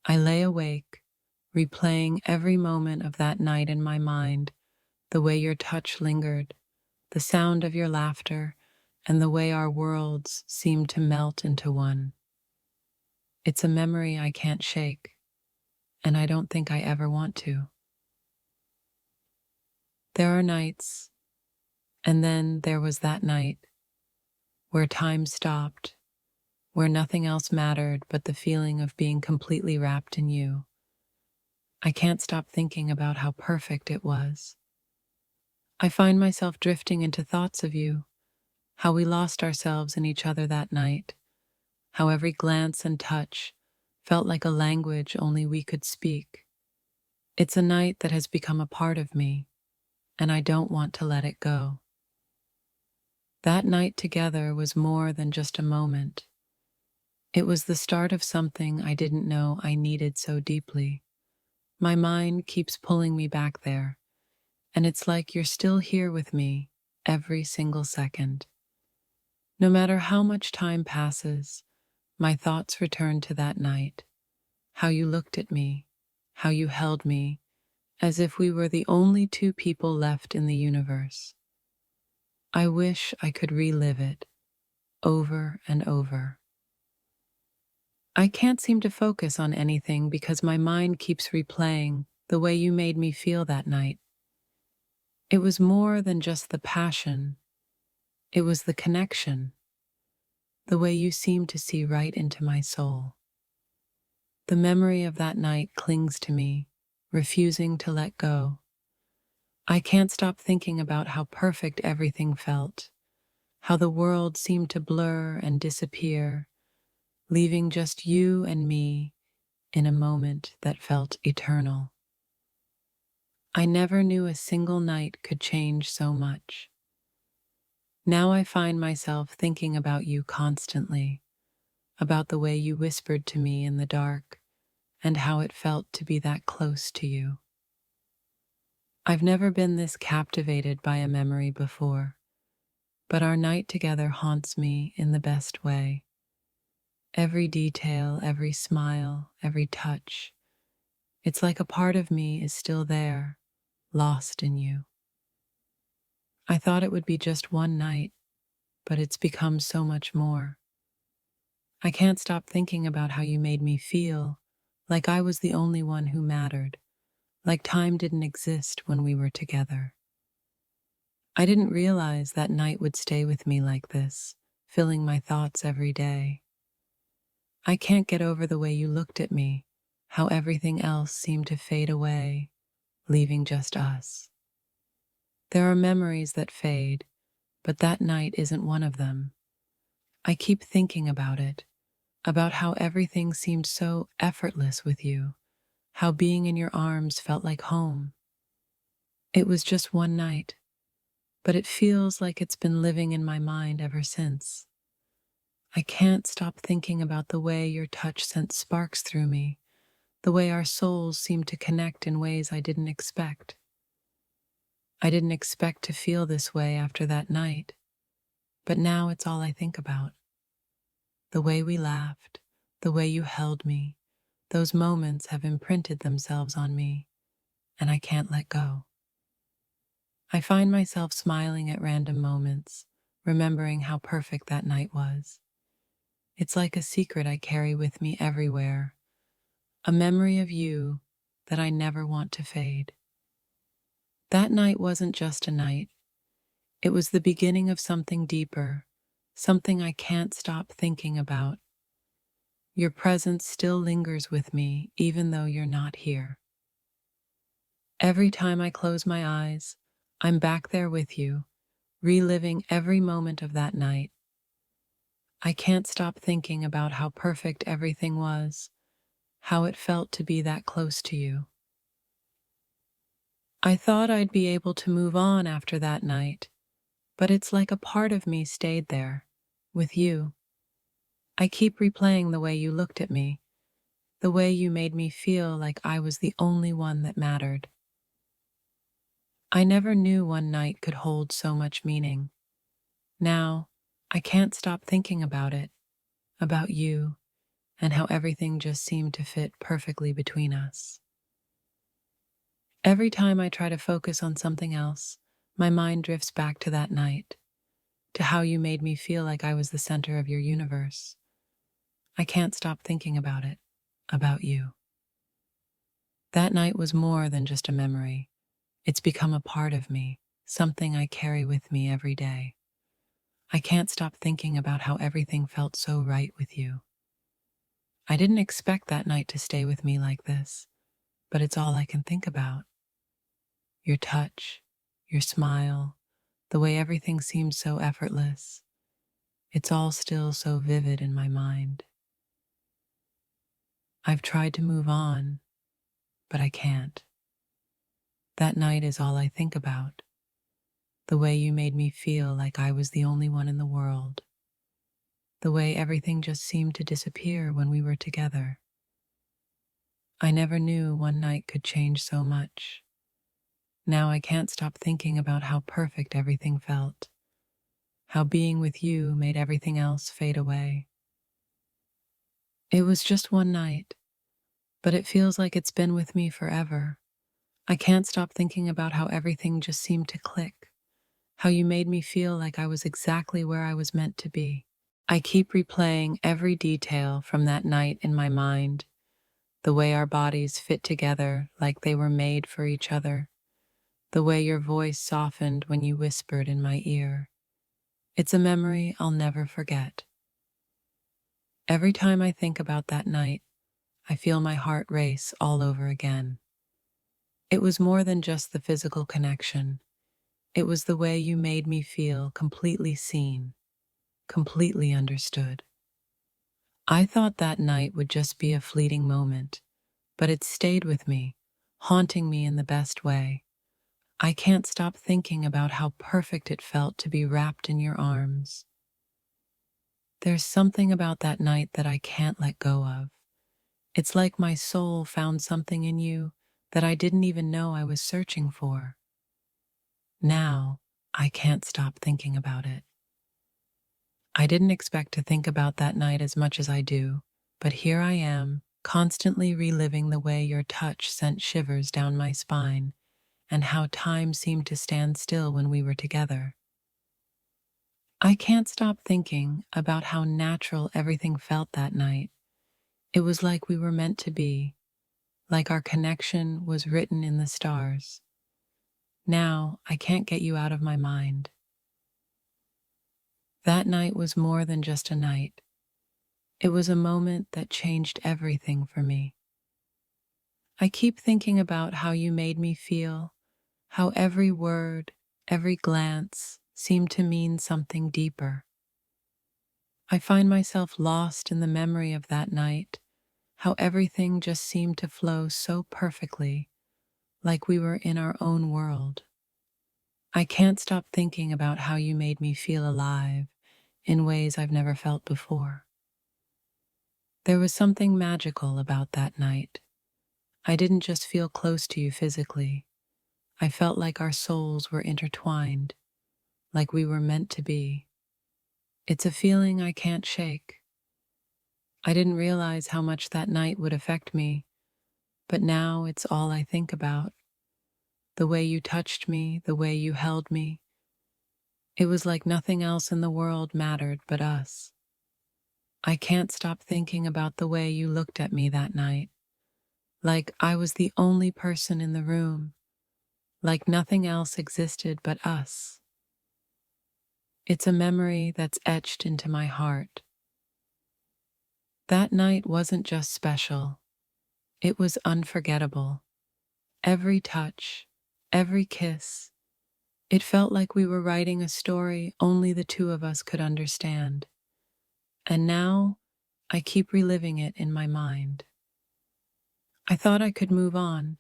I lay awake, replaying every moment of that night in my mind, the way your touch lingered, the sound of your laughter, and the way our worlds seemed to melt into one. It's a memory I can't shake, and I don't think I ever want to. There are nights, and then there was that night, where time stopped, where nothing else mattered but the feeling of being completely wrapped in you. I can't stop thinking about how perfect it was. I find myself drifting into thoughts of you, how we lost ourselves in each other that night, how every glance and touch felt like a language only we could speak. It's a night that has become a part of me, and I don't want to let it go. That night together was more than just a moment. It was the start of something I didn't know I needed so deeply. My mind keeps pulling me back there, and it's like you're still here with me every single second. No matter how much time passes, my thoughts return to that night, how you looked at me, how you held me, as if we were the only two people left in the universe. I wish I could relive it over and over. I can't seem to focus on anything because my mind keeps replaying the way you made me feel that night. It was more than just the passion, it was the connection, the way you seemed to see right into my soul. The memory of that night clings to me, refusing to let go. I can't stop thinking about how perfect everything felt, how the world seemed to blur and disappear, leaving just you and me in a moment that felt eternal. I never knew a single night could change so much. Now I find myself thinking about you constantly, about the way you whispered to me in the dark, and how it felt to be that close to you. I've never been this captivated by a memory before, but our night together haunts me in the best way. Every detail, every smile, every touch, it's like a part of me is still there, lost in you. I thought it would be just one night, but it's become so much more. I can't stop thinking about how you made me feel, like I was the only one who mattered, like time didn't exist when we were together. I didn't realize that night would stay with me like this, filling my thoughts every day. I can't get over the way you looked at me, how everything else seemed to fade away, leaving just us. There are memories that fade, but that night isn't one of them. I keep thinking about it, about how everything seemed so effortless with you, how being in your arms felt like home. It was just one night, but it feels like it's been living in my mind ever since. I can't stop thinking about the way your touch sent sparks through me, the way our souls seemed to connect in ways I didn't expect. I didn't expect to feel this way after that night, but now it's all I think about. The way we laughed, the way you held me, those moments have imprinted themselves on me, and I can't let go. I find myself smiling at random moments, remembering how perfect that night was. It's like a secret I carry with me everywhere, a memory of you that I never want to fade. That night wasn't just a night, it was the beginning of something deeper, something I can't stop thinking about. Your presence still lingers with me even though you're not here. Every time I close my eyes, I'm back there with you, reliving every moment of that night. I can't stop thinking about how perfect everything was, how it felt to be that close to you. I thought I'd be able to move on after that night, but it's like a part of me stayed there, with you. I keep replaying the way you looked at me, the way you made me feel like I was the only one that mattered. I never knew one night could hold so much meaning. Now, I can't stop thinking about it, about you, and how everything just seemed to fit perfectly between us. Every time I try to focus on something else, my mind drifts back to that night, to how you made me feel like I was the center of your universe. I can't stop thinking about it, about you. That night was more than just a memory. It's become a part of me, something I carry with me every day. I can't stop thinking about how everything felt so right with you. I didn't expect that night to stay with me like this, but it's all I can think about. Your touch, your smile, the way everything seemed so effortless. It's all still so vivid in my mind. I've tried to move on, but I can't. That night is all I think about. The way you made me feel like I was the only one in the world. The way everything just seemed to disappear when we were together. I never knew one night could change so much. Now I can't stop thinking about how perfect everything felt. How being with you made everything else fade away. It was just one night, but it feels like it's been with me forever. I can't stop thinking about how everything just seemed to click. How you made me feel like I was exactly where I was meant to be. I keep replaying every detail from that night in my mind, the way our bodies fit together like they were made for each other, the way your voice softened when you whispered in my ear. It's a memory I'll never forget. Every time I think about that night, I feel my heart race all over again. It was more than just the physical connection. It was the way you made me feel completely seen, completely understood. I thought that night would just be a fleeting moment, but it stayed with me, haunting me in the best way. I can't stop thinking about how perfect it felt to be wrapped in your arms. There's something about that night that I can't let go of. It's like my soul found something in you that I didn't even know I was searching for. Now, I can't stop thinking about it. I didn't expect to think about that night as much as I do, but here I am, constantly reliving the way your touch sent shivers down my spine, and how time seemed to stand still when we were together. I can't stop thinking about how natural everything felt that night. It was like we were meant to be, like our connection was written in the stars. Now, I can't get you out of my mind. That night was more than just a night. It was a moment that changed everything for me. I keep thinking about how you made me feel, how every word, every glance seemed to mean something deeper. I find myself lost in the memory of that night, how everything just seemed to flow so perfectly, like we were in our own world. I can't stop thinking about how you made me feel alive in ways I've never felt before. There was something magical about that night. I didn't just feel close to you physically. I felt like our souls were intertwined, like we were meant to be. It's a feeling I can't shake. I didn't realize how much that night would affect me, but now it's all I think about. The way you touched me, the way you held me. It was like nothing else in the world mattered but us. I can't stop thinking about the way you looked at me that night, like I was the only person in the room, like nothing else existed but us. It's a memory that's etched into my heart. That night wasn't just special, it was unforgettable. Every touch, every kiss, it felt like we were writing a story only the two of us could understand. And now, I keep reliving it in my mind. I thought I could move on,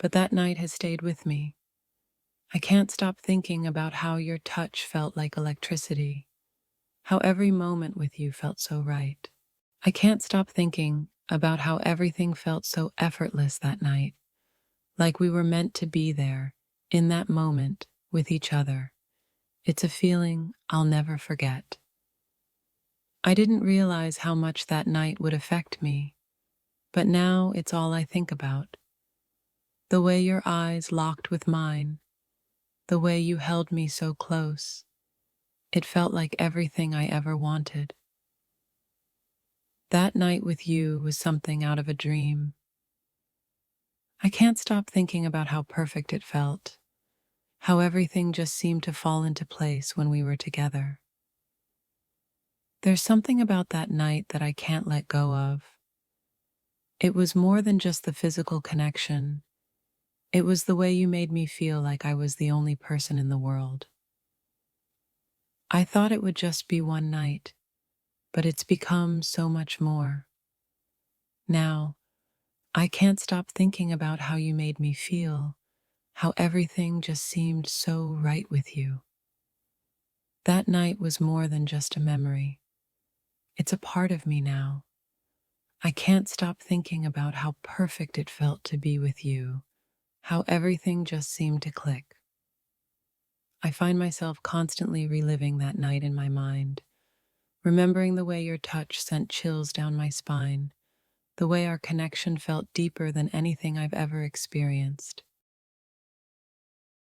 but that night has stayed with me. I can't stop thinking about how your touch felt like electricity, how every moment with you felt so right. I can't stop thinking about how everything felt so effortless that night, like we were meant to be there, in that moment, with each other. It's a feeling I'll never forget. I didn't realize how much that night would affect me, but now it's all I think about. The way your eyes locked with mine, the way you held me so close. It felt like everything I ever wanted. That night with you was something out of a dream. I can't stop thinking about how perfect it felt, how everything just seemed to fall into place when we were together. There's something about that night that I can't let go of. It was more than just the physical connection. It was the way you made me feel like I was the only person in the world. I thought it would just be one night, but it's become so much more. Now, I can't stop thinking about how you made me feel, how everything just seemed so right with you. That night was more than just a memory. It's a part of me now. I can't stop thinking about how perfect it felt to be with you, how everything just seemed to click. I find myself constantly reliving that night in my mind, remembering the way your touch sent chills down my spine, the way our connection felt deeper than anything I've ever experienced.